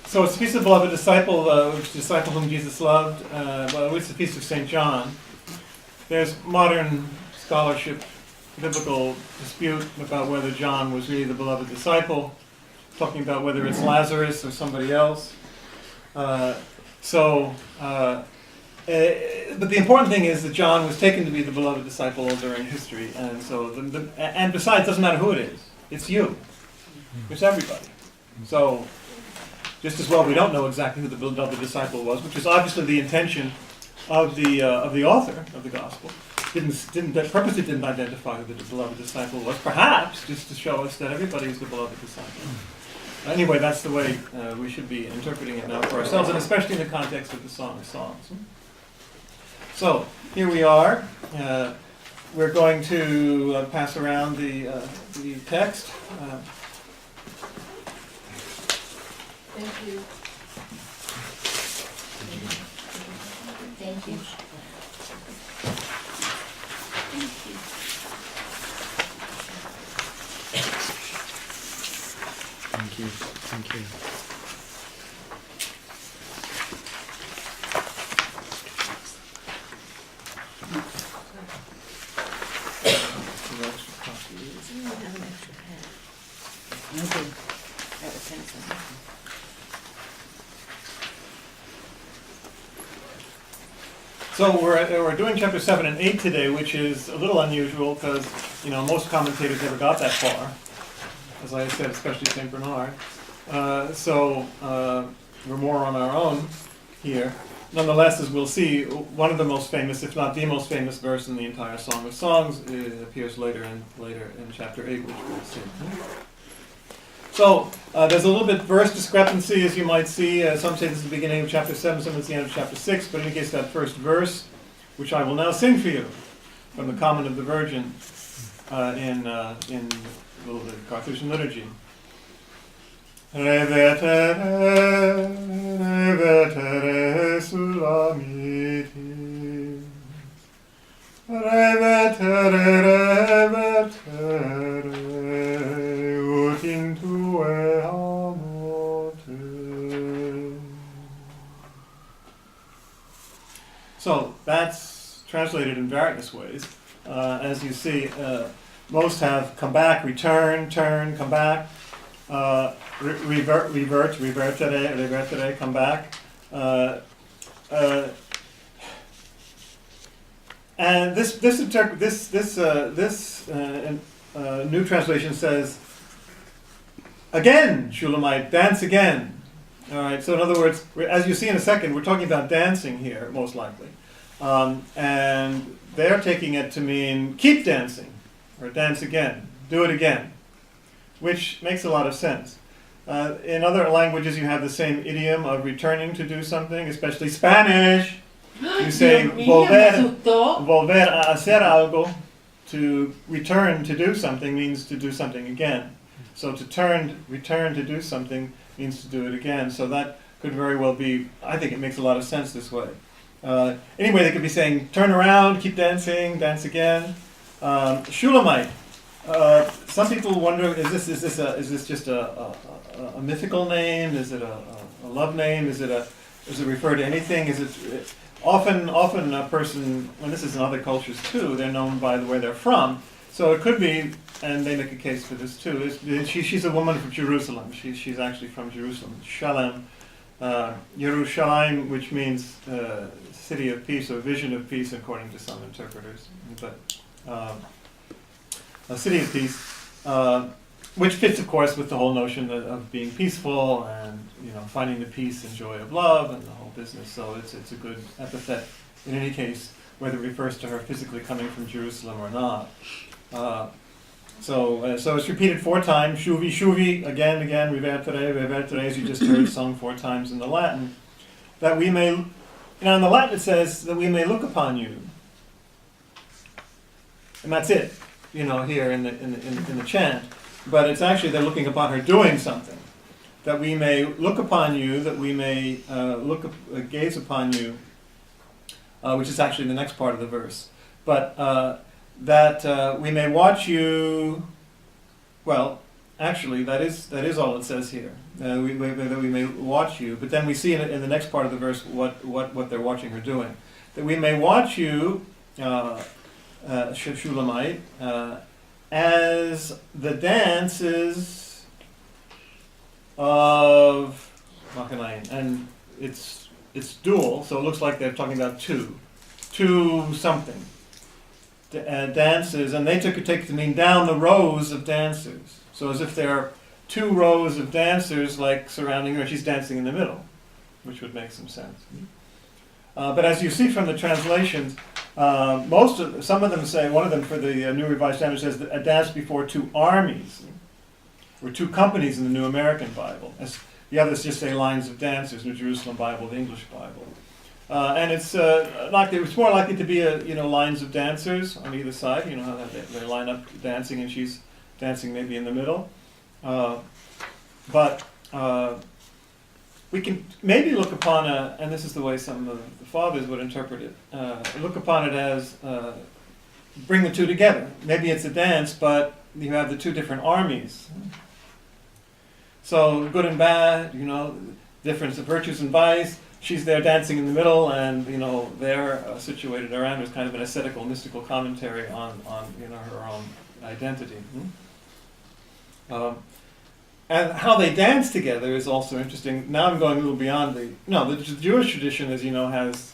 So it's the feast of the beloved disciple, which disciple whom Jesus loved. Well, it's the feast of St. John. There's modern scholarship, biblical dispute about whether John was really the beloved disciple, talking about whether it's Lazarus or somebody else. But the important thing is that John was taken to be the beloved disciple during history, and so and besides, it doesn't matter who it is. It's you. It's everybody. So just as well, we don't know exactly who the beloved disciple was, which is obviously the intention of the author of the gospel. Purposely didn't identify who the beloved disciple was, perhaps just to show us that everybody is the beloved disciple. Anyway, that's the way we should be interpreting it now for ourselves, and especially in the context of the Song of Songs. So here we are. We're going to pass around the text. Thank you. Thank you. Thank you. Thank you. I have an extra pen. Okay. That was pencil. So we're doing chapter 7 and 8 today, which is a little unusual because most commentators never got that far, as I said, especially St. Bernard. So we're more on our own here. Nonetheless, as we'll see, one of the most famous, if not the most famous verse in the entire Song of Songs appears later in chapter 8, which we'll see. So there's a little bit verse discrepancy, as you might see. Some say this is the beginning of chapter 7, some it's the end of chapter 6, but in any case, that first verse, which I will now sing for you, from the Canon of the Virgin in the Carthusian liturgy. Revetere, revetere sulamiti, revetere, revetere, ut intue amote. So that's translated in various ways. As you see, most have come back, return, turn, come back. Revertere, come back. And this new translation says, again, Shulamite, dance again. All right. So in other words, as you see in a second, we're talking about dancing here, most likely, and they're taking it to mean keep dancing, or dance again, do it again, which makes a lot of sense. In other languages, you have the same idiom of returning to do something, especially Spanish. You say volver a hacer algo. To return to do something means to do something again. So to return to do something means to do it again. So that could very well be, I think it makes a lot of sense this way. Anyway, they could be saying, turn around, keep dancing, dance again. Shulamite. Some people wonder: is this just a mythical name? Is it a love name? Does it refer to anything? Is it often a person? And this is in other cultures too. They're known by the way they're from. So it could be, and they make a case for this too. She's a woman from Jerusalem. She's actually from Jerusalem. Shalem, Yerushalayim, which means city of peace or vision of peace, according to some interpreters. But a city of peace, which fits, of course, with the whole notion of being peaceful and finding the peace and joy of love and the whole business. So it's a good epithet in any case, whether it refers to her physically coming from Jerusalem or not. So it's repeated 4 times. Shuvi, shuvi, again, revertere, revertere, as you just heard sung 4 times in the Latin. That we may, in the Latin it says that we may look upon you, and that's it. Here in the chant, but it's actually they're looking upon her doing something. That we may look upon you, that we may gaze upon you, which is actually the next part of the verse. But that we may watch you, well, actually, that is all it says here. That we may watch you. But then we see in the next part of the verse what they're watching her doing. That we may watch you, Shulamite, as the dances of Machanaim. And it's dual, so it looks like they're talking about two something. Dances, and they take it to mean down the rows of dancers. So as if there are two rows of dancers like surrounding her, and she's dancing in the middle, which would make some sense. But as you see from the translations, some of them say, one of them for the New Revised Standard says that a dance before two armies, or two companies in the New American Bible. As the others just say lines of dancers, New Jerusalem Bible, the English Bible. And it's more likely to be lines of dancers on either side. You know how they line up dancing, and she's dancing maybe in the middle. But we can maybe look upon and this is the way some of the fathers would interpret it, look upon it as bring the two together. Maybe it's a dance, but you have the two different armies. So good and bad, difference of virtues and vice. She's there dancing in the middle, and they're situated around. There's kind of an ascetical, mystical commentary on her own identity. And how they dance together is also interesting. Now I'm going a little beyond the Jewish tradition, as you know, has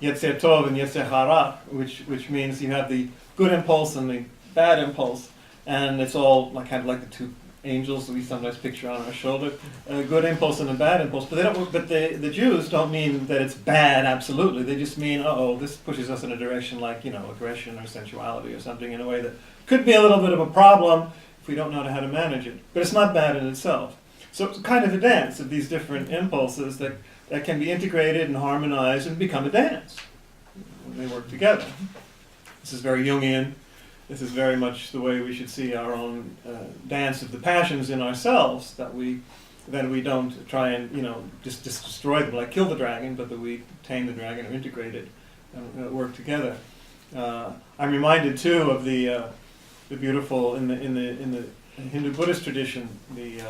Yetzer Tov and Yetzer Hara, which means you have the good impulse and the bad impulse, and it's all kind of like the two angels that we sometimes picture on our shoulder, a good impulse and a bad impulse. But the Jews don't mean that it's bad absolutely. They just mean, this pushes us in a direction like aggression or sensuality or something, in a way that could be a little bit of a problem if we don't know how to manage it. But it's not bad in itself. So it's kind of a dance of these different impulses that can be integrated and harmonized and become a dance when they work together. This is very Jungian. This is very much the way we should see our own dance of the passions in ourselves, that we don't try and just destroy them, like kill the dragon, but that we tame the dragon or integrate it and work together. I'm reminded too of the beautiful in the Hindu Buddhist tradition, the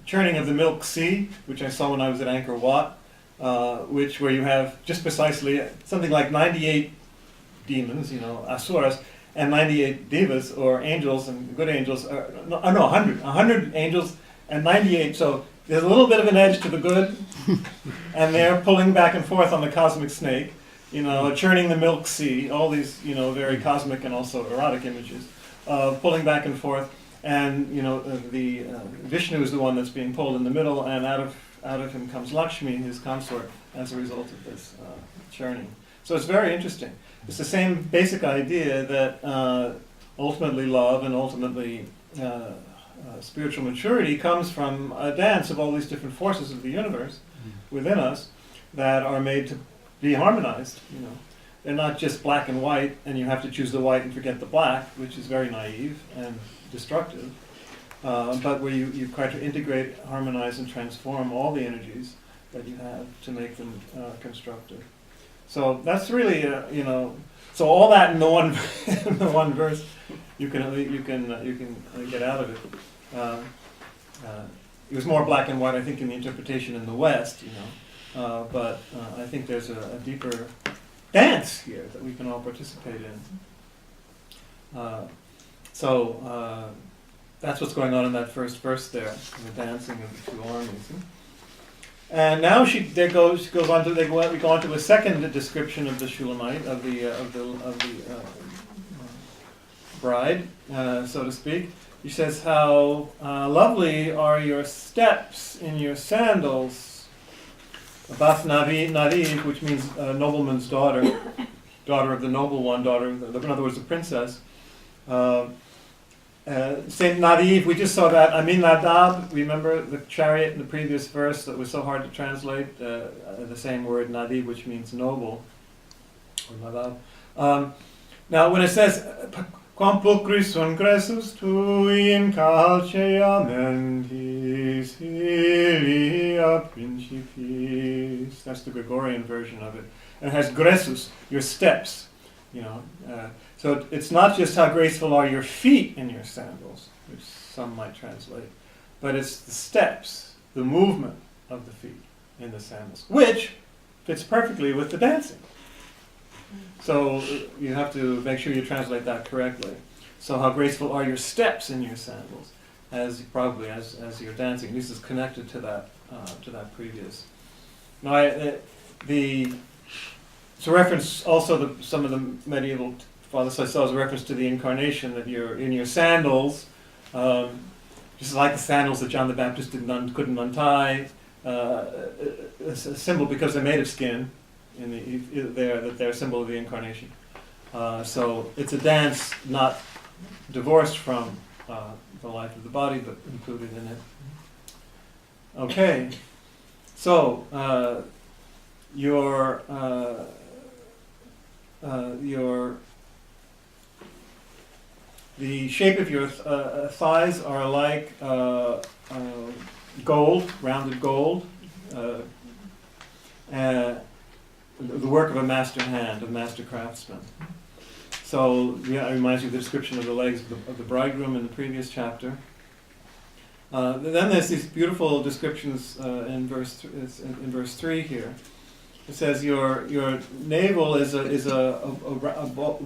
churning of the milk sea, which I saw when I was at Angkor Wat, where you have just precisely something like 98 demons, asuras, and 98 devas, or angels and good angels, 100 angels and 98, so there's a little bit of an edge to the good, and they're pulling back and forth on the cosmic snake, churning the milk sea, all these, very cosmic and also erotic images, pulling back and forth, and, the Vishnu is the one that's being pulled in the middle, and out of him comes Lakshmi, his consort, as a result of this churning. So it's very interesting. It's the same basic idea that ultimately love and ultimately spiritual maturity comes from a dance of all these different forces of the universe within us that are made to be harmonized. They're not just black and white, and you have to choose the white and forget the black, which is very naive and destructive. But where you try to integrate, harmonize, and transform all the energies that you have to make them constructive. So that's really, so all that in the one in the one verse, you can get out of it. It was more black and white, I think, in the interpretation in the West, but I think there's a deeper dance here that we can all participate in. So that's what's going on in that first verse there, the dancing of the two armies. And now we go on to a second description of the Shulamite, of the bride, so to speak. He says, "How lovely are your steps in your sandals." Bath Nadiv, which means nobleman's daughter, daughter of the noble one, in other words, the princess. Saint Nadiv, we just saw that Aminadab, remember the chariot in the previous verse that was so hard to translate, the same word Nadiv, which means noble, or Nadab. Now when it says, Quam pulchris congressus tui in calcea mentis ilia principis. That's the Gregorian version of it. And it has gressus, your steps. So it's not just how graceful are your feet in your sandals, which some might translate, but it's the steps, the movement of the feet in the sandals, which fits perfectly with the dancing. So you have to make sure you translate that correctly. So how graceful are your steps in your sandals, as you're dancing. This is connected to that previous. Now, it's a reference also to some of the medieval fathers I saw as a reference to the incarnation, that you're in your sandals, just like the sandals that John the Baptist couldn't untie, a symbol because they're made of skin. They're a symbol of the incarnation. So it's a dance not divorced from the life of the body, but included in it. Okay, so the shape of your thighs are like gold, rounded gold. The work of a master hand, a master craftsman. So it reminds you of the description of the legs of the bridegroom in the previous chapter. Then there's these beautiful descriptions in verse 3 here. It says your navel is a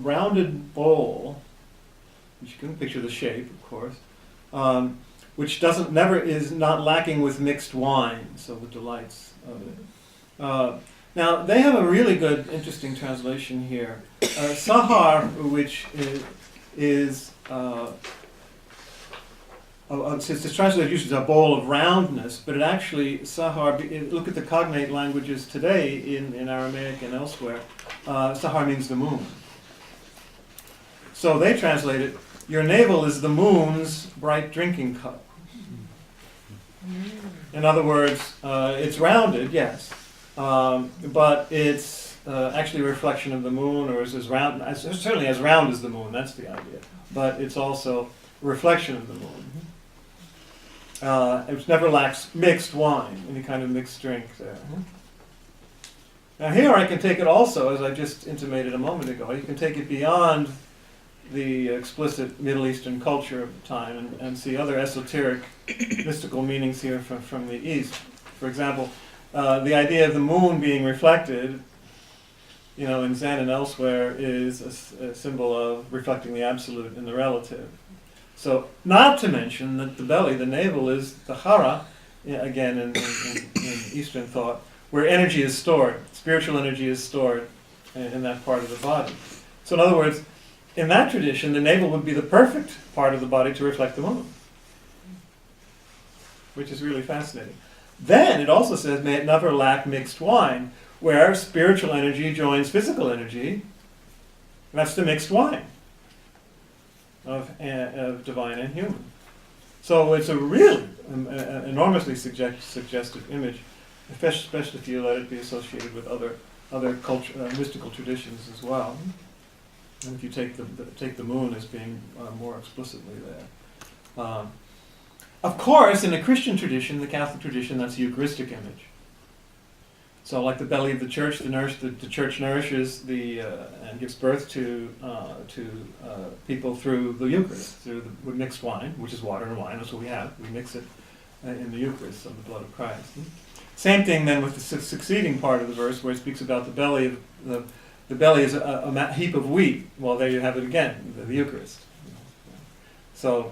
rounded bowl, which you can picture the shape, of course, which is not lacking with mixed wine. So the delights of it. Now, they have a really good, interesting translation here. Sahar, which is it's translated usually as a bowl of roundness, but it actually, Sahar, look at the cognate languages today in Aramaic and elsewhere, Sahar means the moon. So they translate it, your navel is the moon's bright drinking cup. In other words, it's rounded, yes. But it's actually a reflection of the moon, or is certainly as round as the moon, that's the idea. But it's also a reflection of the moon. It never lacks mixed wine, any kind of mixed drink there. Now here I can take it also, as I just intimated a moment ago, you can take it beyond the explicit Middle Eastern culture of the time and see other esoteric mystical meanings here from the East. For example, the idea of the moon being reflected, in Zen and elsewhere, is a symbol of reflecting the absolute in the relative. So, not to mention that the belly, the navel, is the hara, again in Eastern thought, where energy is stored, spiritual energy is stored in that part of the body. So in other words, in that tradition, the navel would be the perfect part of the body to reflect the moon, which is really fascinating. Then it also says, may it never lack mixed wine, where spiritual energy joins physical energy. That's the mixed wine of divine and human. So it's a really enormously suggestive image, especially if you let it be associated with other mystical traditions as well. And if you take the moon as being more explicitly there. Of course, in the Christian tradition, the Catholic tradition, that's a Eucharistic image. So, like the belly of the church, the church nourishes and gives birth to people through the Eucharist, through the mixed wine, which is water and wine. That's what we have. We mix it in the Eucharist of the blood of Christ. Same thing then with the succeeding part of the verse, where it speaks about the belly. The belly is a heap of wheat. Well, there you have it again, the Eucharist. So.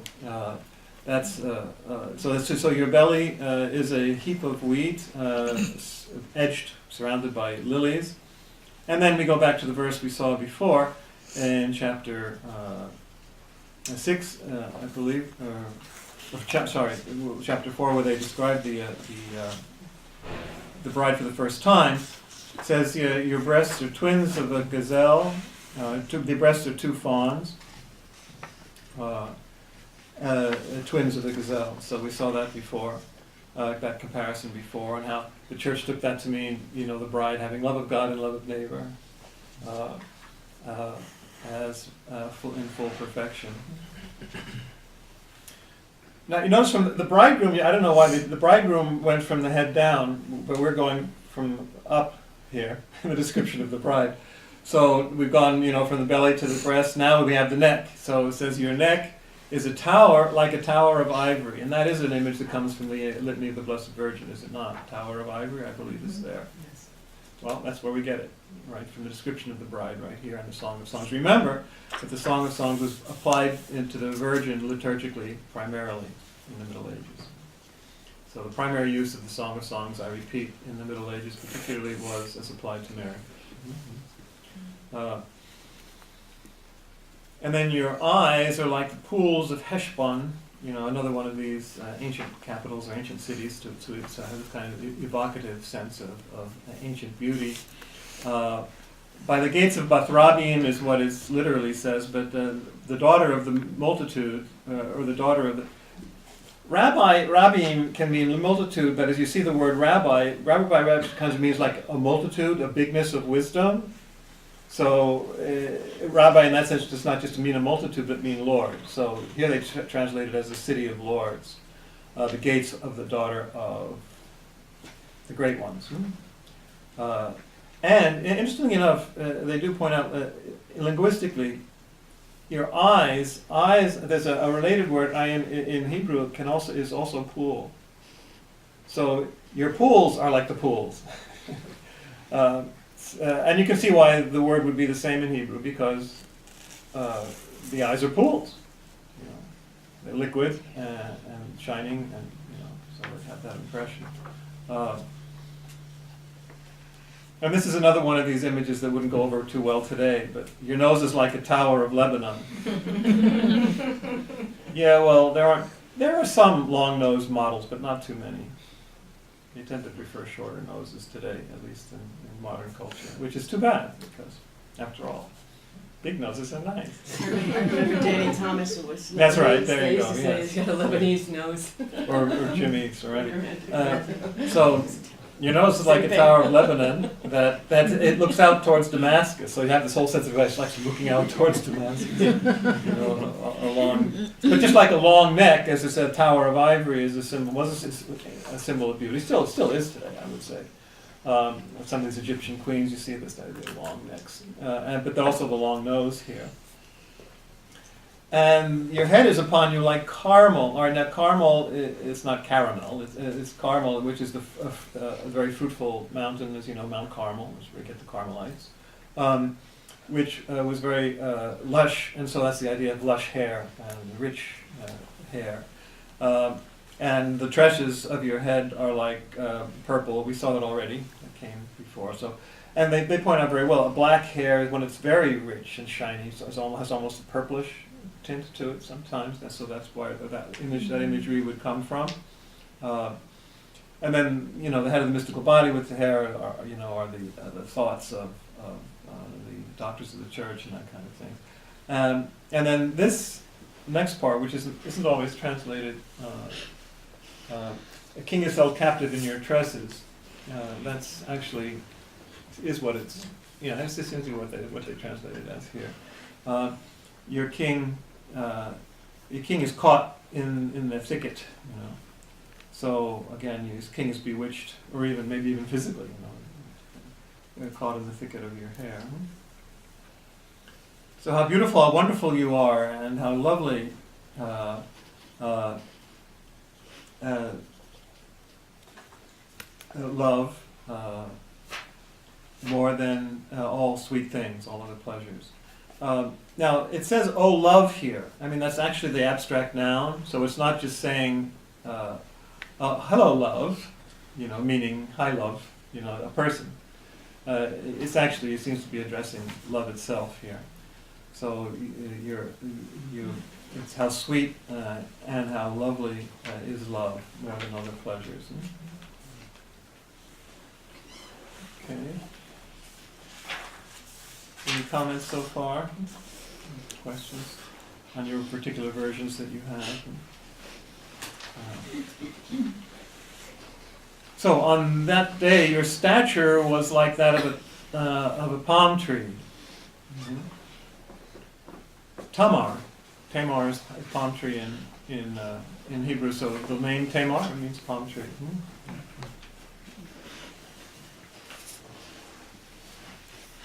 So your belly is a heap of wheat, edged, surrounded by lilies. And then we go back to the verse we saw before in chapter 6, I believe, chapter 4, where they describe the bride for the first time. It says your breasts are twins of a gazelle, the breasts are two fawns. Twins of the gazelle. So we saw that before, that comparison before, and how the church took that to mean, the bride having love of God and love of neighbor as in full perfection. Now you notice from the bridegroom, I don't know why the bridegroom went from the head down, but we're going from up here in the description of the bride. So we've gone, from the belly to the breast. Now we have the neck. So it says your neck is a tower, like a tower of ivory. And that is an image that comes from the Litany of the Blessed Virgin, is it not? Tower of ivory, I believe, is there. Yes. Well, that's where we get it, right, from the description of the bride right here in the Song of Songs. Remember that the Song of Songs was applied into the Virgin liturgically, primarily, in the Middle Ages. So the primary use of the Song of Songs, I repeat, in the Middle Ages particularly was as applied to Mary. And then your eyes are like the pools of Heshbon, another one of these ancient capitals or ancient cities to have this kind of evocative sense of ancient beauty. By the gates of Bathrabim is what it literally says, but the daughter of the multitude, or the daughter of the... Rabbim can mean multitude, but as you see the word rabbi kind of means like a multitude, a bigness of wisdom. So rabbi in that sense does not just mean a multitude, but mean Lord. So here they translate it as the city of lords, the gates of the daughter of the great ones. And interestingly enough, they do point out linguistically, your eyes, there's a related word in Hebrew is also pool. So your pools are like the pools. And you can see why the word would be the same in Hebrew, because the eyes are pools. They're liquid and shining, and so they have that impression. And this is another one of these images that wouldn't go over too well today, but your nose is like a tower of Lebanon. Yeah, well, there are some long-nosed models, but not too many. They tend to prefer shorter noses today, at least in modern culture, which is too bad, because, after all, big noses are nice. I remember Danny Thomas, who was... That's right, there you go, They yes. he's got a Lebanese nose. Or Jimmy's, right? So, your nose is like a tower of Lebanon, that it looks out towards Damascus, so you have this whole sense of actually looking out towards Damascus. But just like a long neck, as I said, tower of ivory is a symbol, was a symbol of beauty. Still is today, I would say. Some of these Egyptian queens, you see this, they have long necks, but also the long nose here. And your head is upon you like caramel. All right, now caramel is not caramel, it's caramel, which is a very fruitful mountain, as you know, Mount Carmel, which is where we get the Carmelites, which was very lush, and so that's the idea of lush hair and rich hair. And the tresses of your head are like purple. We saw that already. That came before. So, and they point out very well, a black hair, when it's very rich and shiny, so has almost a purplish tint to it sometimes. So that's why that imagery would come from. And then, the head of the mystical body with the hair are the thoughts of the doctors of the church and that kind of thing. And then this next part, which isn't always translated, a king is held captive in your tresses. That's actually is what it's. That's essentially what they translated as here. Your king is caught in the thicket. So again, his king is bewitched, or maybe even physically. Caught in the thicket of your hair. So how beautiful, how wonderful you are, and how lovely. Love more than all sweet things, all other pleasures. Now, it says, oh, love here. I mean, that's actually the abstract noun, so it's not just saying, hello, love, meaning hi, love, a person. It seems to be addressing love itself here. So it's how sweet and how lovely is love more than other pleasures. Okay. Any comments so far? Questions on your particular versions that you have? So on that day, your stature was like that of a palm tree. Mm-hmm. Tamar is a palm tree in Hebrew. So the name Tamar means palm tree. Mm-hmm.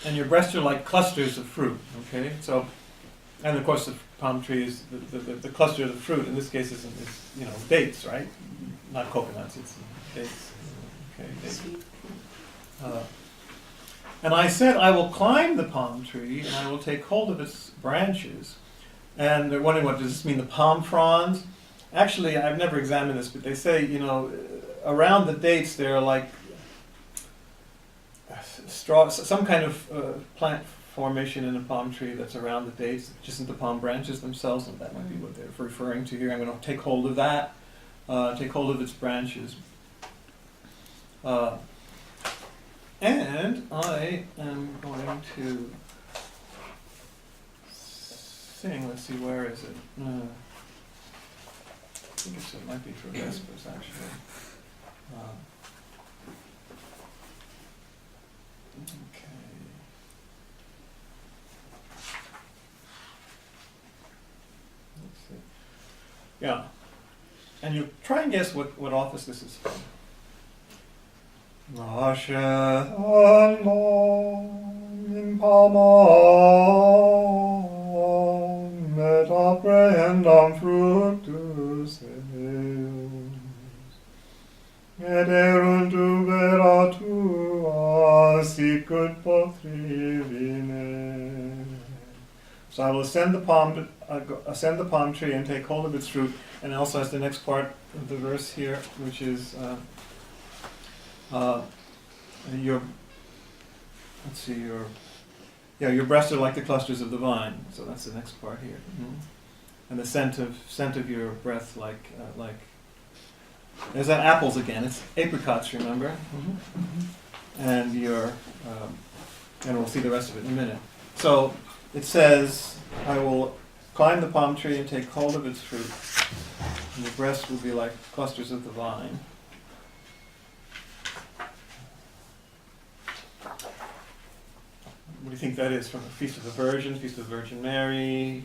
and your breasts are like clusters of fruit. Okay, so, and of course the palm tree is the cluster of the fruit. In this case, is dates, right? Not coconuts. It's dates. Okay, dates. And I said, I will climb the palm tree, and I will take hold of its branches. And they're wondering, what does this mean? The palm fronds? Actually, I've never examined this, but they say, around the dates there are like straw, some kind of plant formation in a palm tree that's around the dates, which isn't the palm branches themselves, and that might be what they're referring to here. I'm going to take hold of that, take hold of its branches. And I am going to sing, let's see, where is it? I think it might be for Vespers, actually. Okay. Let's see. Yeah. And you try and guess what office this is from. Nasce all'om in palmam et apprehendam fructus eus et erunt ubera tua sicut potrivine. So I will ascend the palm tree and take hold of its fruit, and also has the next part of the verse here, which is your breasts are like the clusters of the vine. So that's the next part here. And the scent of your breath like there's that apples again. It's apricots, remember? And and we'll see the rest of it in a minute. So it says, I will climb the palm tree and take hold of its fruit, and the breasts will be like clusters of the vine. What do you think that is? From the Feast of the Virgin, Feast of the Virgin Mary?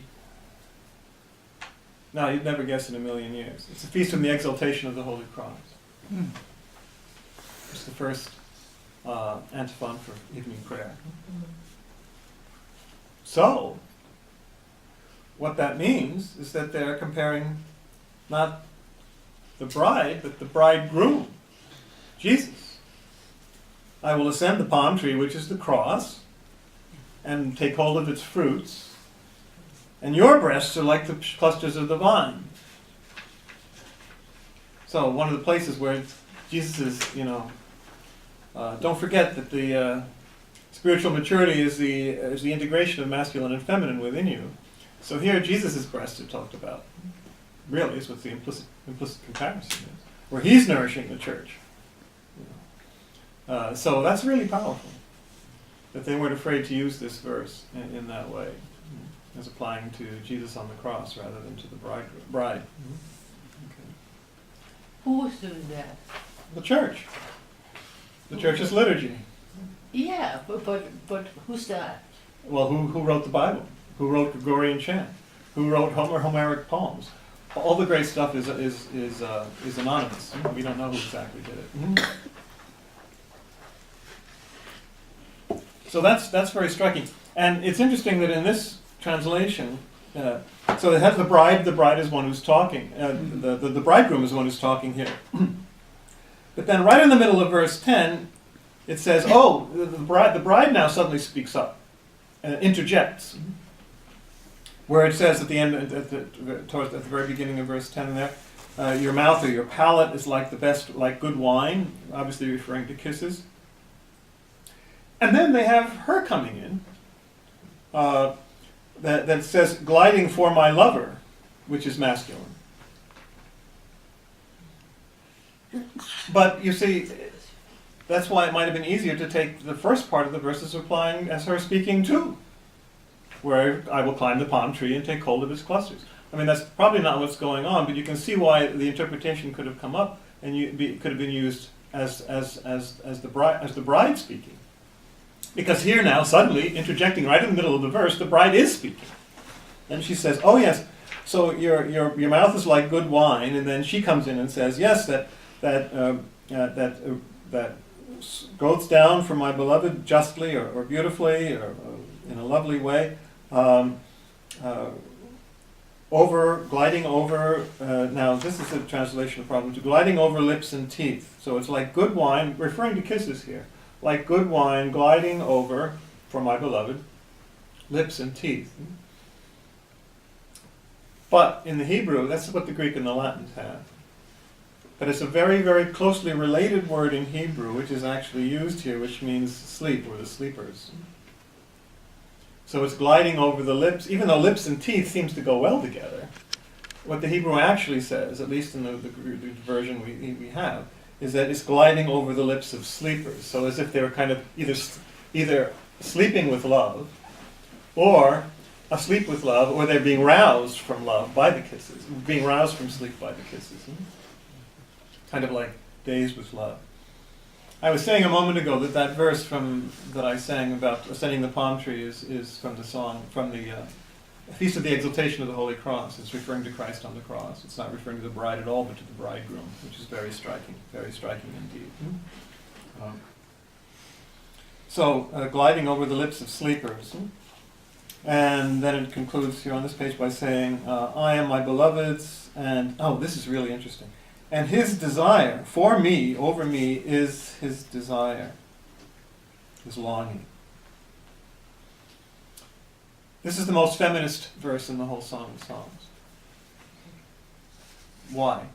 No, you'd never guess in a million years. It's a feast from the exaltation of the Holy Cross. It's the first antiphon for evening prayer. So, what that means is that they're comparing not the bride, but the bridegroom, Jesus. I will ascend the palm tree, which is the cross, and take hold of its fruits, and your breasts are like the clusters of the vine. So one of the places where Jesus is, don't forget that the spiritual maturity is the integration of masculine and feminine within you. So here Jesus' breasts are talked about. Really, is what the implicit comparison is, where he's nourishing the church. So that's really powerful, that they weren't afraid to use this verse in that way, as applying to Jesus on the cross rather than to the bride. Okay. Who was doing that? The church. The church's liturgy. Yeah, but who's that? Well, who wrote the Bible? Who wrote Gregory and St? Who wrote Homeric poems? All the great stuff is anonymous. We don't know who exactly did it. So that's very striking, and it's interesting that in this translation, so it has the bride. The bride is one who's talking. The bridegroom is the one who's talking here. But then, right in the middle of verse 10, it says, "Oh, the bride now suddenly speaks up, interjects." Where it says at the end, at the very beginning of verse 10, there, your mouth or your palate is like good wine, obviously referring to kisses. And then they have her coming in, that says, gliding for my lover, which is masculine. But you see, that's why it might have been easier to take the first part of the verse as applying as her speaking too, where I will climb the palm tree and take hold of its clusters. I mean, that's probably not what's going on, but you can see why the interpretation could have come up and could have been used as the bride speaking. Because here now, suddenly, interjecting right in the middle of the verse, the bride is speaking. And she says, oh yes, so your mouth is like good wine, and then she comes in and says, yes, that goes down from my beloved justly or beautifully or in a lovely way, gliding over, now this is a translation problem, to gliding over lips and teeth. So it's like good wine, referring to kisses here, like good wine gliding over, for my beloved, lips and teeth. But in the Hebrew, that's what the Greek and the Latin have. But it's a very, very closely related word in Hebrew, which is actually used here, which means sleep, or the sleepers. So it's gliding over the lips, even though lips and teeth seems to go well together. What the Hebrew actually says, at least in the version we have, is that it's gliding over the lips of sleepers. So as if they were kind of either sleeping with love, or asleep with love, or they're being roused from love by the kisses, being roused from sleep by the kisses. Kind of like dazed with love. I was saying a moment ago that verse that I sang about ascending the palm tree is from the song, from the Feast of the Exaltation of the Holy Cross. It's referring to Christ on the cross. It's not referring to the bride at all, but to the bridegroom, which is very striking indeed. Gliding over the lips of sleepers. And then it concludes here on this page by saying, I am my beloved's, and, this is really interesting. And his desire for me, over me, is his desire, his longing. This is the most feminist verse in the whole Song of Songs. Why?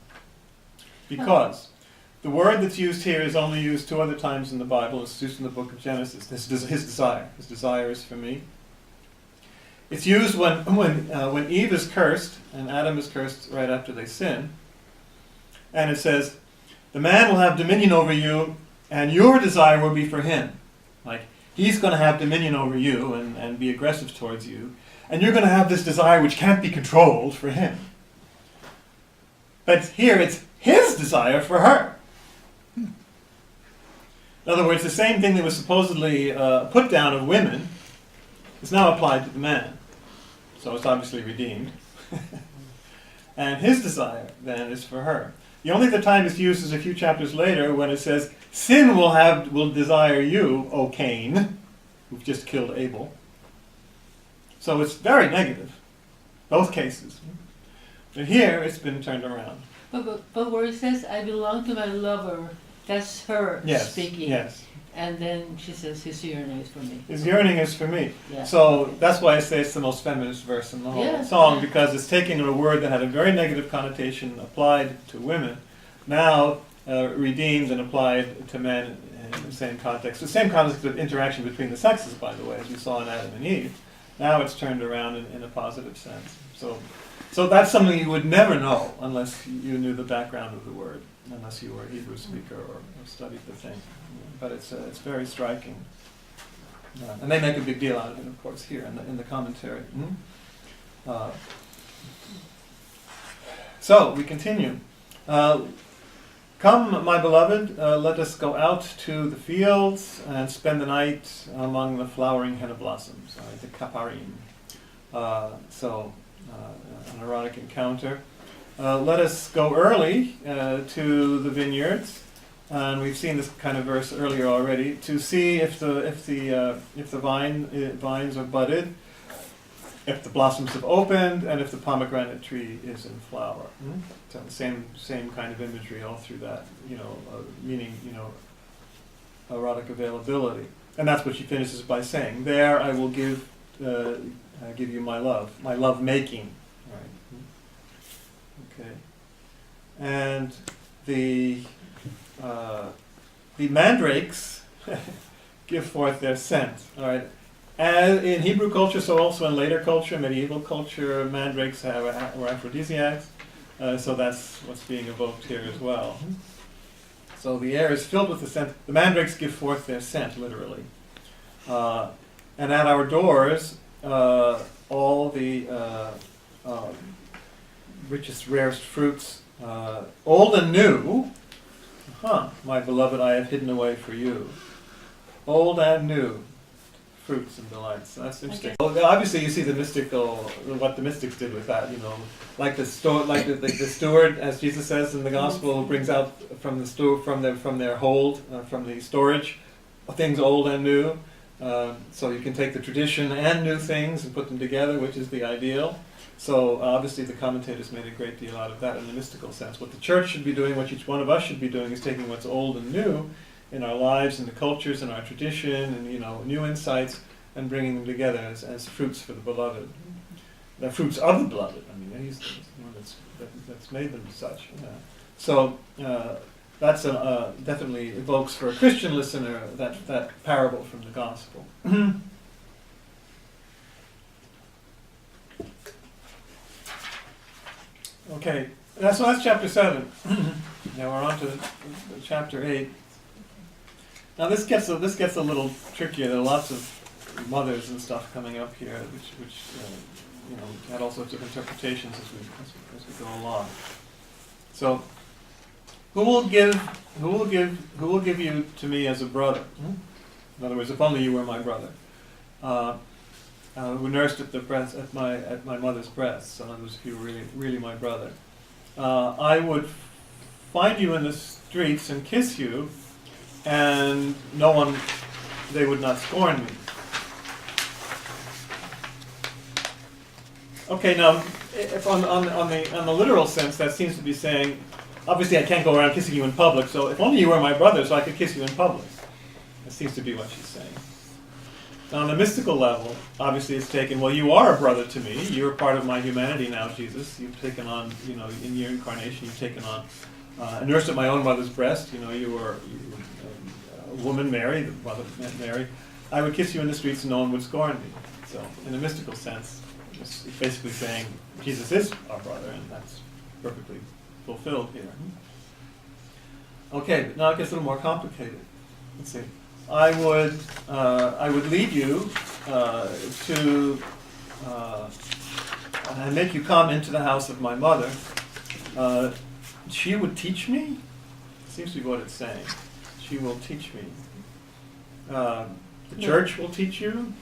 Because the word that's used here is only used 2 other times in the Bible. It's used in the book of Genesis. His desire. His desire is for me. It's used when Eve is cursed, and Adam is cursed right after they sin. And it says, the man will have dominion over you, and your desire will be for him. Like, he's going to have dominion over you and be aggressive towards you, and you're going to have this desire which can't be controlled for him. But here it's his desire for her. In other words, the same thing that was supposedly put down of women is now applied to the man. So it's obviously redeemed. And his desire, then, is for her. The only other time it's used is a few chapters later when it says, sin will desire you, O Cain, who've just killed Abel. So it's very negative, both cases. But here it's been turned around. But where it says, I belong to my lover, that's her speaking. Yes. And then she says, his yearning is for me. His yearning is for me. Yeah. So that's why I say it's the most feminist verse in the whole song, because it's taking a word that had a very negative connotation applied to women, now redeemed and applied to men in the same context. The same context of interaction between the sexes, by the way, as we saw in Adam and Eve. Now it's turned around in a positive sense. So that's something you would never know unless you knew the background of the word, unless you were a Hebrew speaker or studied the thing. But it's very striking. And they make a big deal out of it, of course, here in the commentary. So, we continue. Come, my beloved, let us go out to the fields and spend the night among the flowering henna blossoms, the kaparim. An erotic encounter. Let us go early to the vineyards, and we've seen this kind of verse earlier already, to see if the vines are budded, if the blossoms have opened, and if the pomegranate tree is in flower. So the same kind of imagery all through that, meaning erotic availability, and that's what she finishes by saying. There I will give you my love making. Right. Okay. And the mandrakes give forth their scent. All right. As in Hebrew culture, so also in later culture, medieval culture, mandrakes were aphrodisiacs. So that's what's being evoked here as well. So the air is filled with the scent. The mandrakes give forth their scent, literally. And at our doors, all the richest, rarest fruits, old and new, my beloved, I have hidden away for you. Old and new, fruits and delights. So that's interesting. Well, obviously, you see what the mystics did with that. Like the steward, as Jesus says in the gospel, brings out from their hold, from the storage, things old and new. So you can take the tradition and new things and put them together, which is the ideal. So obviously the commentators made a great deal out of that in the mystical sense. What the church should be doing, what each one of us should be doing, is taking what's old and new in our lives, in the cultures, in our tradition, and new insights, and bringing them together as fruits for the beloved. The fruits of the beloved. I mean, he's the one that's made them such. So that's definitely evokes for a Christian listener that parable from the gospel. Okay, that's chapter 7. Now we're on to chapter 8. Now this gets a little trickier. There are lots of mothers and stuff coming up here, which had all sorts of interpretations as we go along. So, who will give you to me as a brother? In other words, if only you were my brother, who nursed at my mother's breast. So in other words, if you were really my brother, I would find you in the streets and kiss you, and they would not scorn me. Okay, now, if on the literal sense, that seems to be saying, obviously I can't go around kissing you in public, so if only you were my brother, so I could kiss you in public. That seems to be what she's saying. Now, on the mystical level, obviously it's taken, well, you are a brother to me. You're part of my humanity now, Jesus. You've taken on, in your incarnation, you've taken on, nursed at my own mother's breast. You were a woman, Mary, the mother Mary. I would kiss you in the streets and no one would scorn me. So, in a mystical sense, it's basically saying Jesus is our brother, and that's perfectly fulfilled here. Okay, but now it gets a little more complicated. Let's see. I would lead you to and make you come into the house of my mother. She would teach me? Seems to be what it's saying. She will teach me. The church will teach you.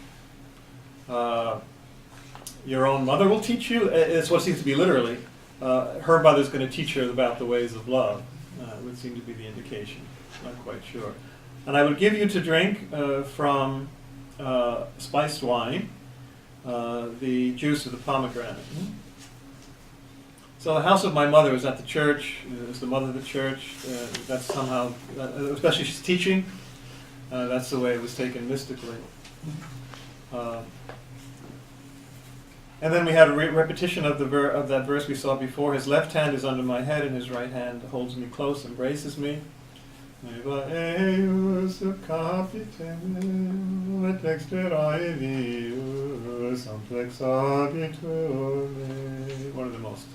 Your own mother will teach you. It's what seems to be literally. Her mother's going to teach her about the ways of love. Would seem to be the indication. Not quite sure. And I would give you to drink from spiced wine, the juice of the pomegranate. So the house of my mother is at the church, is the mother of the church. That's somehow, especially she's teaching, that's the way it was taken mystically. And then we had a repetition of that verse we saw before. His left hand is under my head and his right hand holds me close, embraces me. One of the most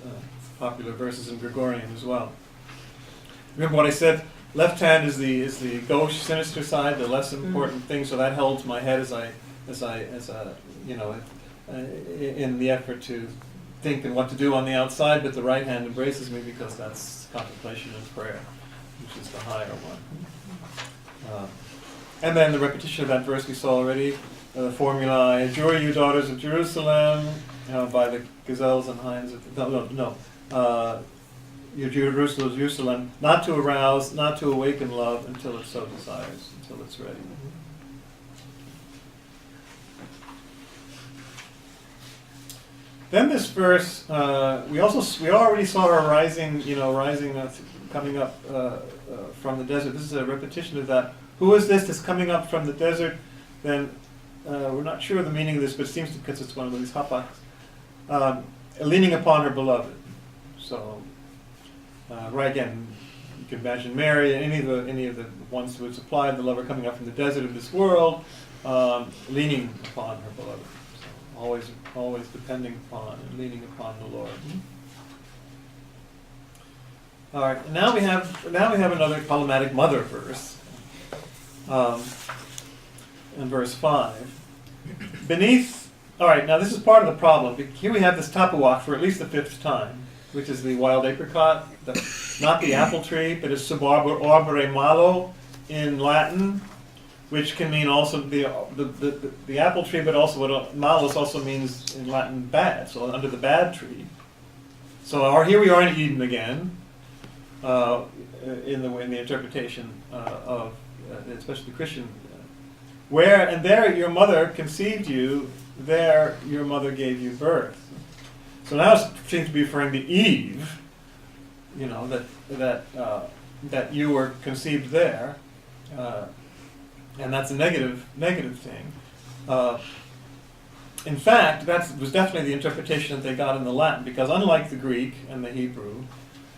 popular verses in Gregorian as well. Remember what I said? Left hand is the gauche, sinister side, the less important thing. So that holds my head in the effort to think and what to do on the outside. But the right hand embraces me because that's contemplation and prayer, which is the higher one. And then the repetition of that verse we saw already, the formula, I adjure you, daughters of Jerusalem, by the gazelles and hinds of... you Jerusalem, not to arouse, not to awaken love until it so desires, until it's ready. Then this verse, we already saw her rising, coming up from the desert. This is a repetition of that. Who is this that's coming up from the desert? Then we're not sure of the meaning of this, but it seems because it's one of these hapaks, leaning upon her beloved. So, right again, you can imagine Mary, any of the ones who would supply the lover coming up from the desert of this world, leaning upon her beloved. So always depending upon and leaning upon the Lord. All right, now we have another problematic mother verse. In verse 5. Beneath, all right, now this is part of the problem. Here we have this tapawak for at least the 5th time, which is the wild apricot, not the apple tree, but it's sub arbore malo in Latin. which can mean also the apple tree, but also what malus also means in Latin bad, so under the bad tree. So here we are in Eden again, in the interpretation of especially the Christian, and there your mother conceived you, there your mother gave you birth. So now it seems to be referring to Eve, that you were conceived there, and that's a negative thing. In fact, that was definitely the interpretation that they got in the Latin, because unlike the Greek and the Hebrew,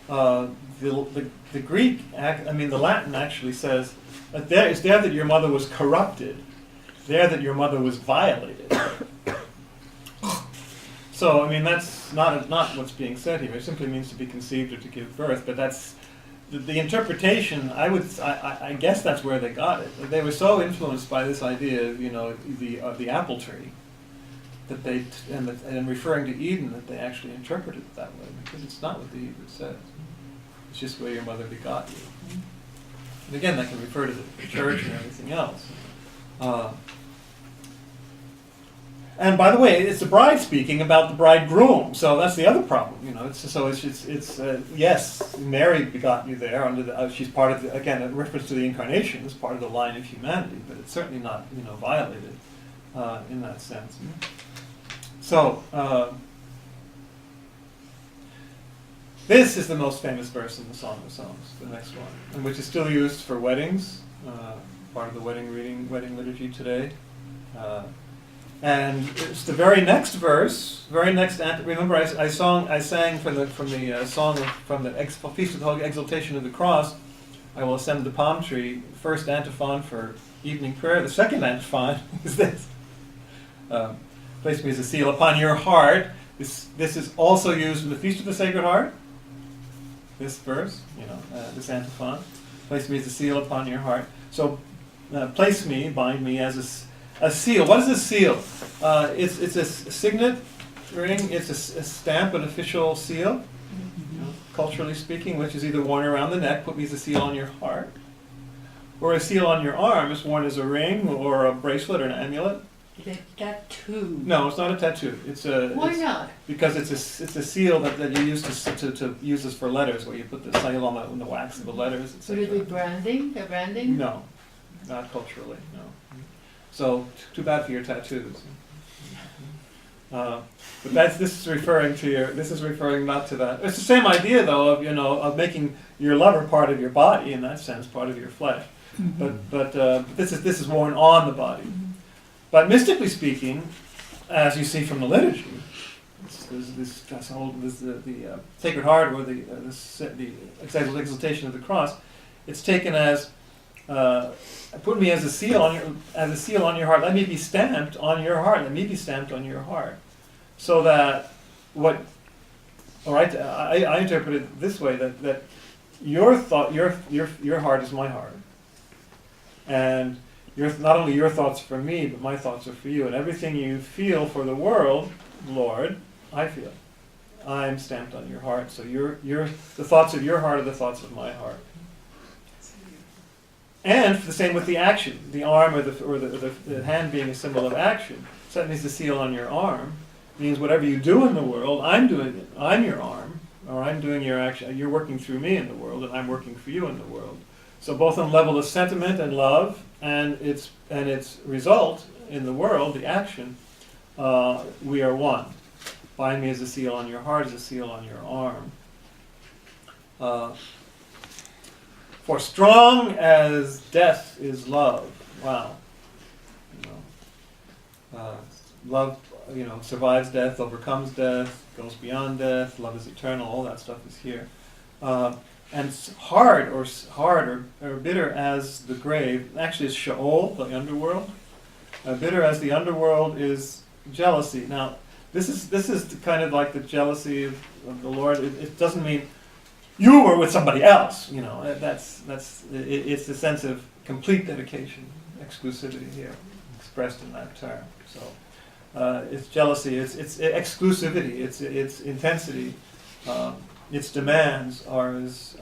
the Greek, the Latin actually says that it's there that your mother was corrupted, there that your mother was violated. So, that's not what's being said here. It simply means to be conceived or to give birth, but that's the interpretation. I guess that's where they got it. They were so influenced by this idea of the apple tree, that they and referring to Eden, that they actually interpreted it that way, because it's not what the Hebrew says. It's just where your mother begot you. And again, that can refer to the church and everything else. And by the way, it's the bride speaking about the bridegroom, so that's the other problem. Yes, Mary begot you there under she's part of again, a reference to the incarnation is part of the line of humanity, but it's certainly not violated in that sense. So this is the most famous verse in the Song of Songs, the next one, and which is still used for weddings, part of the wedding liturgy today. And it's the very next verse, remember I sang from the song from the Feast of the Holy Exaltation of the Cross, I will ascend the palm tree, first antiphon for evening prayer. The second antiphon is this. Place me as a seal upon your heart. This is also used in the Feast of the Sacred Heart. This verse, this antiphon. Place me as a seal upon your heart. So place me, bind me as a seal. What is a seal? It's a signet ring. It's a stamp, an official seal, culturally speaking, which is either worn around the neck, put me as a seal on your heart, or a seal on your arm is worn as a ring or a bracelet or an amulet. It's a tattoo. No, it's not a tattoo. Why not? Because it's a seal that you use to use this for letters, where you put the seal on the wax of the letters, etc. Would it be branding? The branding? No, not culturally. No. So too bad for your tattoos. But this is referring not to that. It's the same idea though of making your lover part of your body, in that sense, part of your flesh. Mm-hmm. But this is worn on the body. Mm-hmm. But mystically speaking, as you see from the liturgy, the Sacred Heart or the exaltation of the cross, it's taken as put me as a seal on your heart. Let me be stamped on your heart. Let me be stamped on your heart, so that I interpret it this way, that your heart is my heart, and not only your thoughts for me, but my thoughts are for you, and everything you feel for the world, Lord, I feel. I'm stamped on your heart. So the thoughts of your heart are the thoughts of my heart. And the same with the action, the arm or the hand being a symbol of action. So that means the seal on your arm means whatever you do in the world, I'm doing it. I'm your arm, or I'm doing your action. You're working through me in the world, and I'm working for you in the world. So both on the level of sentiment and love, and its result in the world, the action, we are one. Bind me as a seal on your heart, as a seal on your arm. For strong as death is love. Wow. Love, survives death, overcomes death, goes beyond death. Love is eternal. All that stuff is here. And hard or bitter as the grave. Actually, it's Sheol, the underworld. Bitter as the underworld is jealousy. Now, this is kind of like the jealousy of the Lord. It doesn't mean you were with somebody else. It's the sense of complete dedication, exclusivity here, expressed in that term. So it's jealousy. It's exclusivity. It's intensity. Its demands are as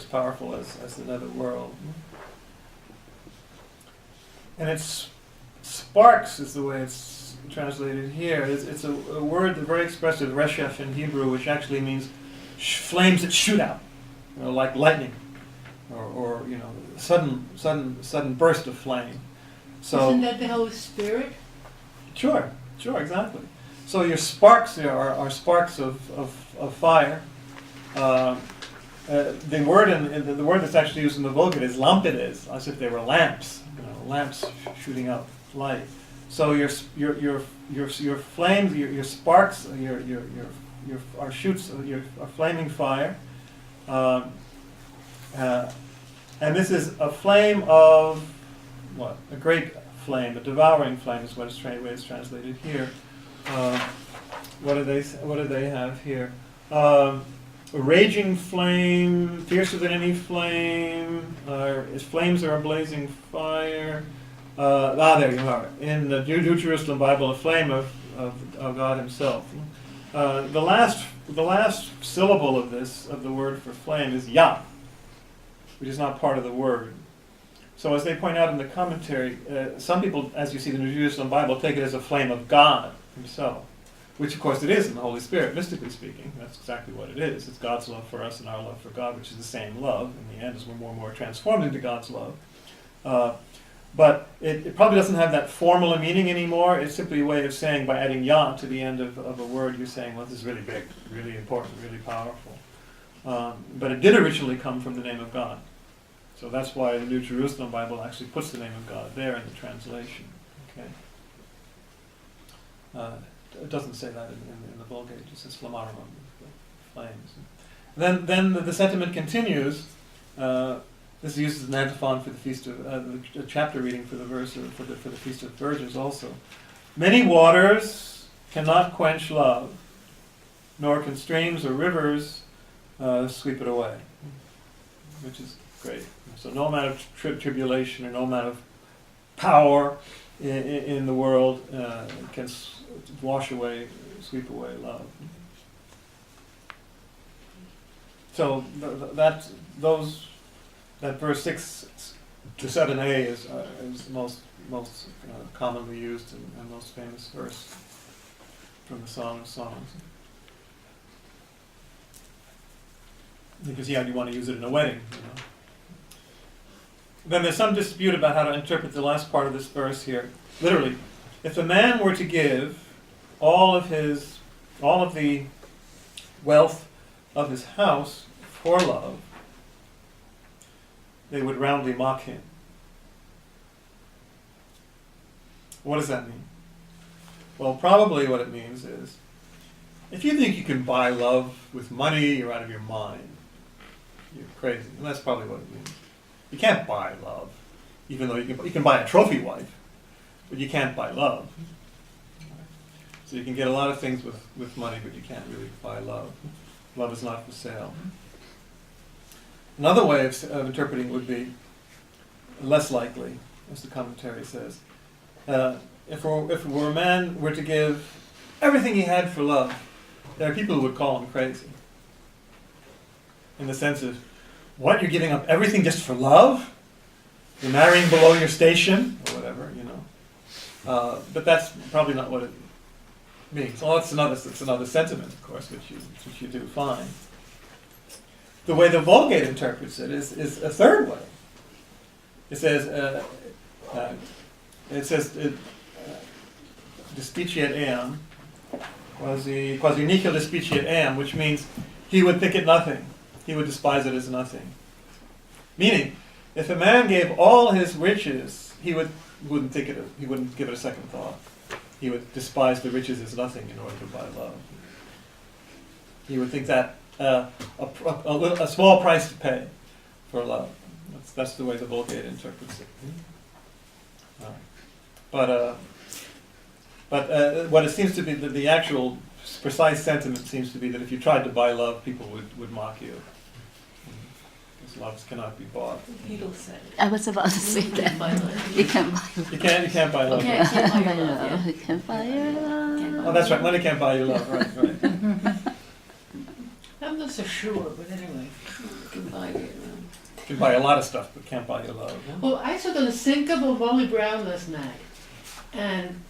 powerful as the nether world. and it's sparks is the way it's translated here. It's a word that's very expressive, reshef in Hebrew, which actually means flames that shoot out, like lightning, or sudden burst of flame. So isn't that the Holy Spirit? Sure, exactly. So your sparks there are sparks of fire. The word that's actually used in the Vulgate is lampides, as if they were lamps, lamps shooting out light. So your flames, your sparks, our shoots, are flaming fire, and this is a flame of what? A great flame, a devouring flame is what it's translated here. What do they have here? A raging flame, fiercer than any flame. Its flames are a blazing fire. There you are. In the New Jerusalem Bible, a flame of God Himself. The last syllable of the word for flame is Yah, which is not part of the word. So as they point out in the commentary, some people, as you see the New Jerusalem Bible, take it as a flame of God Himself, which of course it is in the Holy Spirit, mystically speaking. That's exactly what it is. It's God's love for us and our love for God, which is the same love in the end as we're more and more transformed into God's love. But it probably doesn't have that formal a meaning anymore. It's simply a way of saying, by adding Yah to the end of a word, you're saying, well, this is really big, really important, really powerful. But it did originally come from the name of God. So that's why the New Jerusalem Bible actually puts the name of God there in the translation. Okay. It doesn't say that in the Vulgate. It just says flamarum, flames. Then the sentiment continues. This uses an antiphon for the feast of the chapter reading for the verse for the Feast of Virgins also. Many waters cannot quench love, nor can streams or rivers sweep it away, which is great. So no amount of tribulation or no amount of power in the world can sweep away love. So that verse 6 to 7a is the most commonly used and most famous verse from the Song of Songs. Because you want to use it in a wedding, Then there's some dispute about how to interpret the last part of this verse here. Literally, if a man were to give all of the wealth of his house for love, they would roundly mock him. What does that mean? Well, probably what it means is, if you think you can buy love with money, you're out of your mind. You're crazy. And that's probably what it means. You can't buy love, even though you can buy a trophy wife, but you can't buy love. So you can get a lot of things with money, but you can't really buy love. Love is not for sale. Another way of interpreting would be less likely, as the commentary says. If a man were to give everything he had for love, there are people who would call him crazy. In the sense of, what, you're giving up everything just for love? You're marrying below your station? Or whatever, But that's probably not what it means. Well, it's another sentiment, of course, which you do find. The way the Vulgate interprets it is a third way. It says, despiciat eam, quasi nihil despiciat eam, which means he would think it nothing. He would despise it as nothing. Meaning, if a man gave all his riches, he wouldn't give it a second thought. He would despise the riches as nothing in order to buy love. He would think that a small price to pay for love. That's the way the Vulgate interprets it. But what it seems to be, the actual precise sentiment seems to be that if you tried to buy love, people would mock you. Because love cannot be bought. People say. I was about to say You can't buy that. love. You can't buy love. You can't buy love. Okay, can't buy your love, love. You can't buy your love. Oh, that's right. Money can't buy you love. Right. I'm not so sure, but anyway, you can buy it. can buy a lot of stuff, but can't buy your love. Well, I saw the unsinkable Molly Brown last night, and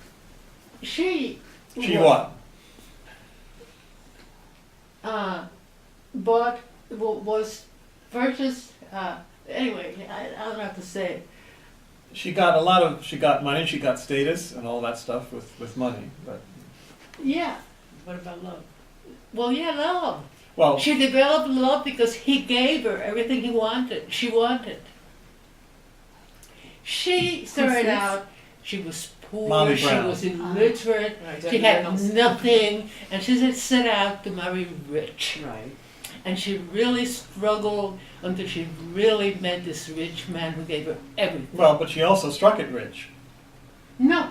she What? bought was purchased. Anyway, I don't know how to say it. She got money, she got status and all that stuff with money, but Yeah. What about love? Well, yeah, love. well, She developed love because he gave her everything she wanted. She started out, she was poor, Molly she Brown. was illiterate, Right, she had nothing, and she set out to marry rich. Right. And she really struggled until she really met this rich man who gave her everything. well, but she also struck it rich. No,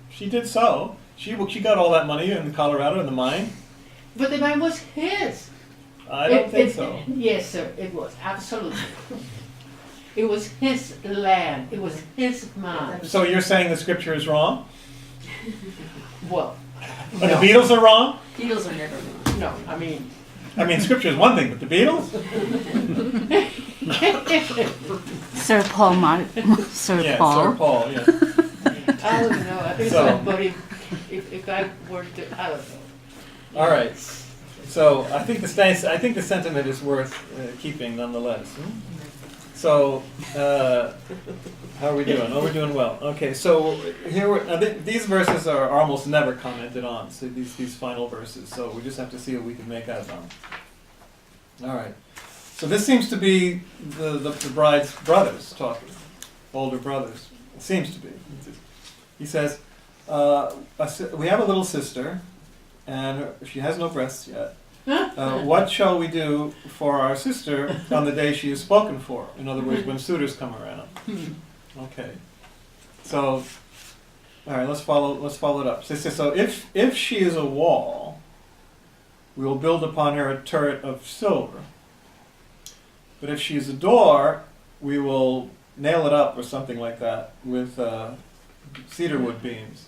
She did so. She got all that money in Colorado in the mine. but the man was his. I don't think so. Yes, sir, it was, absolutely. It was his land, it was his mine. So you're saying the scripture is wrong? Well, But the Beatles are wrong? Beatles are never wrong. no, I mean, Scripture is one thing, but the Beatles? Sir Paul Sir Yeah, Paul. Sir Paul, yeah. I don't know, I think So- somebody, if I were to, I don't know. All right. So I think the sentiment is worth keeping nonetheless. So how are we doing? Oh, we're doing well. Okay. So here these verses are almost never commented on. So these final verses. So we just have to see what we can make out of them. All right. So this seems to be the bride's brothers talking, older brothers. It seems to be. He says, "We have a little sister, and she has no breasts yet. What shall we do for our sister on the day she is spoken for?" In other words, when suitors come around. Okay. So, all right, let's follow it up. So if she is a wall, we will build upon her a turret of silver. But if she is a door, we will nail it up or something like that with cedar wood beams.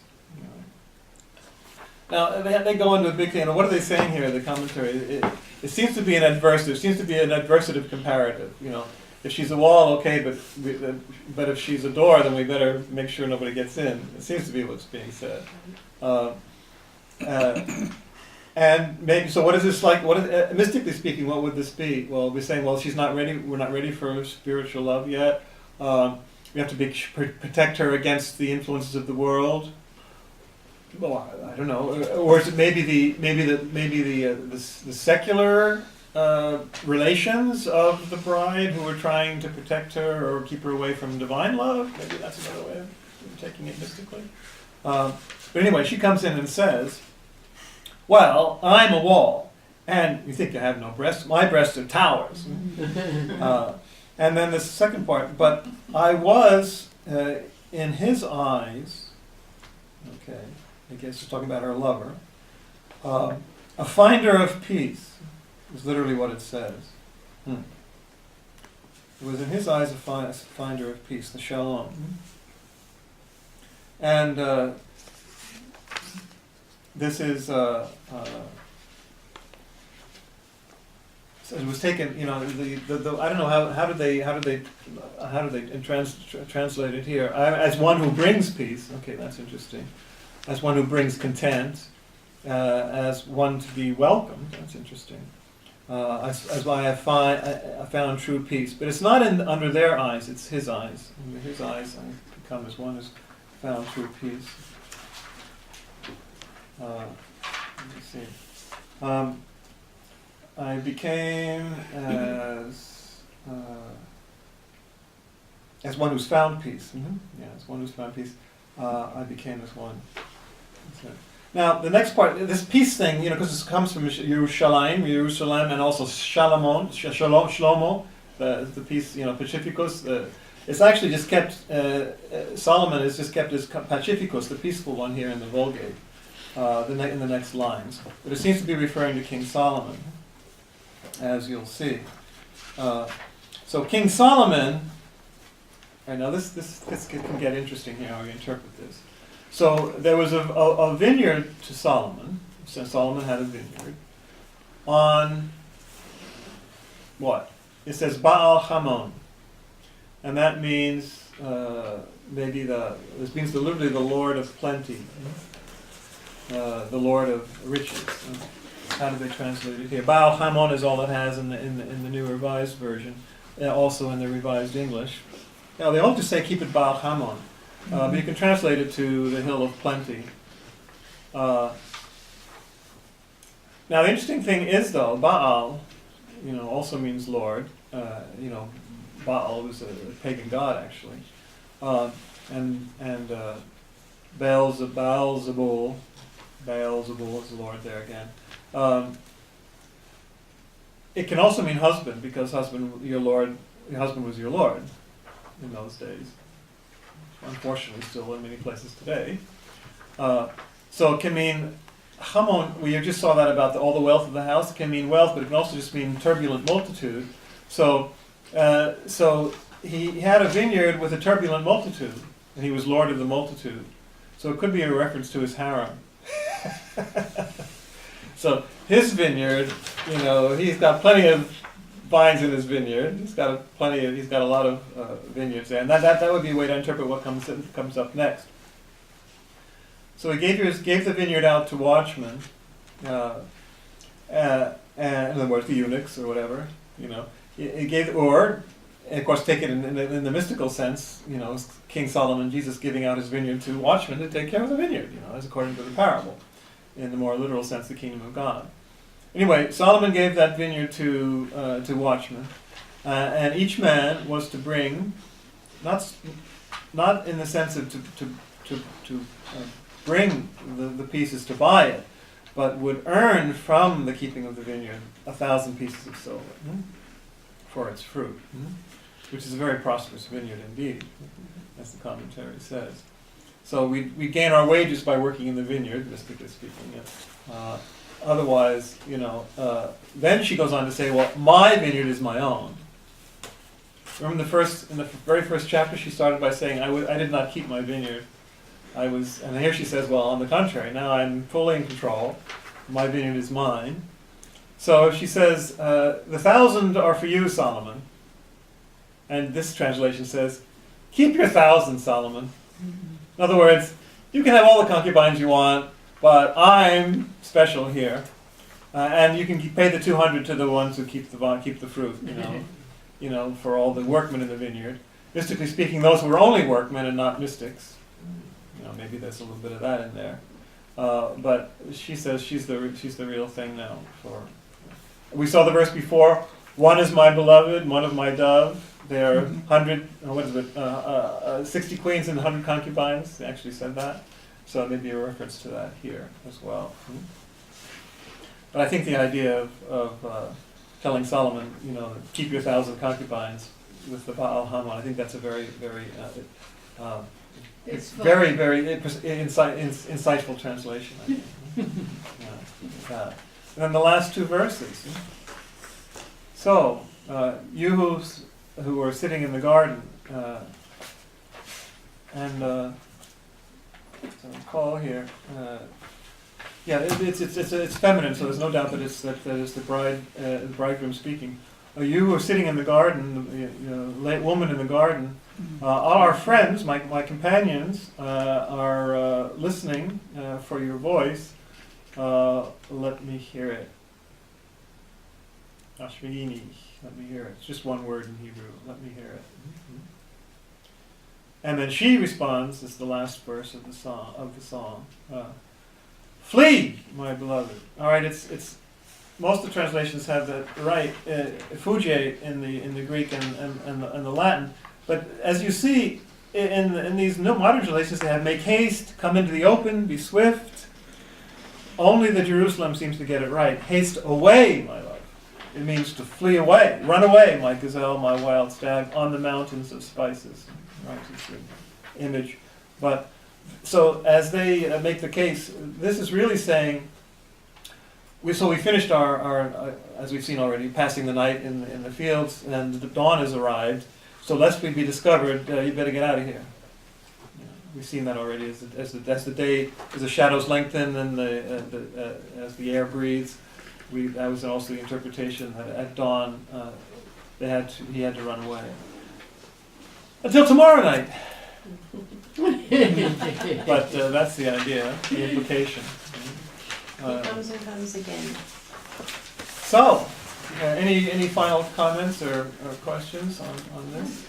Now they go into a big thing. What are they saying here? The commentary. It seems to be an adversative. It seems to be an adversative comparative. If she's a wall, okay, but if she's a door, then we better make sure nobody gets in. It seems to be what's being said. And maybe so. What is this like? Mystically speaking, what would this be? Well, we're saying, she's not ready. We're not ready for spiritual love yet. We have to protect her against the influences of the world. Well, I don't know. Or is it maybe the secular relations of the bride who are trying to protect her or keep her away from divine love? Maybe that's another way of taking it mystically. But anyway, she comes in and says, "Well, I'm a wall, and you think I have no breasts? My breasts are towers." And then the second part, "But I was in his eyes," okay, I guess she's talking about her lover, "a finder of peace," is literally what it says. It was in his eyes a finder of peace, the shalom. And this is, so it was taken, I don't know how did they translate it here? As one who brings peace. Okay, that's interesting. As one who brings content, as one to be welcomed. That's interesting. As why I found true peace, but it's not under their eyes; it's his eyes. Under his eyes, I become as one who's found true peace. Let me see. I became as one who's found peace. Yeah, as one who's found peace. I became as one. Now, the next part, this peace thing, because this comes from Jerusalem, and also Shlomo, the peace, Pacificus. It's actually just kept, Solomon is just kept as Pacificus, the peaceful one here in the Vulgate, in the next lines. But it seems to be referring to King Solomon, as you'll see. So King Solomon, right now this can get interesting here, how we interpret this. So there was a vineyard to Solomon, since Solomon had a vineyard, on what? It says Baal Hamon. and that means this means literally the Lord of plenty, the Lord of riches. How do they translate it here? Baal Hamon is all it has in the New Revised Version, also in the Revised English. Now they all just say keep it Baal Hamon, but you can translate it to the Hill of Plenty. Now the interesting thing is though, Baal, also means Lord. Baal was a pagan god actually, and Beelzebul is the Lord there again. It can also mean husband, because your husband was your Lord in those days. Unfortunately, still in many places today. So it can mean Hamon. We just saw that about all the wealth of the house. It can mean wealth, but it can also just mean turbulent multitude. So he had a vineyard with a turbulent multitude, and he was Lord of the multitude. So it could be a reference to his harem. So his vineyard, he's got plenty of vines in his vineyard. He's got a lot of vineyards there, and that would be a way to interpret what comes up next. So he gave the vineyard out to watchmen, and in other words, the eunuchs or whatever. He gave, or and of course, take it in the mystical sense. King Solomon, Jesus giving out his vineyard to watchmen to take care of the vineyard. As according to the parable. In the more literal sense, the kingdom of God. Anyway, Solomon gave that vineyard to watchmen, and each man was to bring, not in the sense of to bring the pieces to buy it, but would earn from the keeping of the vineyard 1,000 pieces of silver for its fruit, which is a very prosperous vineyard indeed, as the commentary says. So we gain our wages by working in the vineyard, mystically speaking. Otherwise, then she goes on to say, well, my vineyard is my own. Remember in the very first chapter, she started by saying, I did not keep my vineyard. And here she says, well, on the contrary, now I'm fully in control. My vineyard is mine. So she says, the 1,000 are for you, Solomon. And this translation says, keep your 1,000, Solomon. In other words, you can have all the concubines you want, but I'm special here, and you can pay the 200 to the ones who keep the fruit. For all the workmen in the vineyard. Mystically speaking, those who are only workmen and not mystics. Maybe there's a little bit of that in there, but she says she's the real thing now. We saw the verse before. One is my beloved, one of my dove. There are 60 queens and 100 concubines. They actually said that. So maybe a reference to that here as well. But I think the idea of telling Solomon, keep your 1,000 concubines with the Baal Hamon, I think that's a very, very, very, very insightful translation, I think. And then the last two verses. So, you who are sitting in the garden, and so call here. It's feminine, so there's no doubt that it's the bridegroom speaking. You who are sitting in the garden, late woman in the garden, all our friends, my companions, are listening for your voice. Let me hear it. Ashmini, let me hear it. It's just one word in Hebrew. Let me hear it. And then she responds. This is the last verse of the song. Flee, my beloved. All right. It's most of the translations have that right. Fugge in the Greek and the Latin. But as you see in these modern translations, they have make haste, come into the open, be swift. Only the Jerusalem seems to get it right. Haste away, my love. It means to flee away, run away, my gazelle, my wild stag, on the mountains of spices. Right, it's the image. But so as they make the case, this is really saying. We finished our as we've seen already, passing the night in the fields, and the dawn has arrived. So lest we be discovered, you better get out of here. We've seen that already as the day, as the shadows lengthen and as the air breathes. That was also the interpretation that at dawn he had to run away. Until tomorrow night. But that's the idea, the implication. He comes and comes again. So, any final comments or questions on this?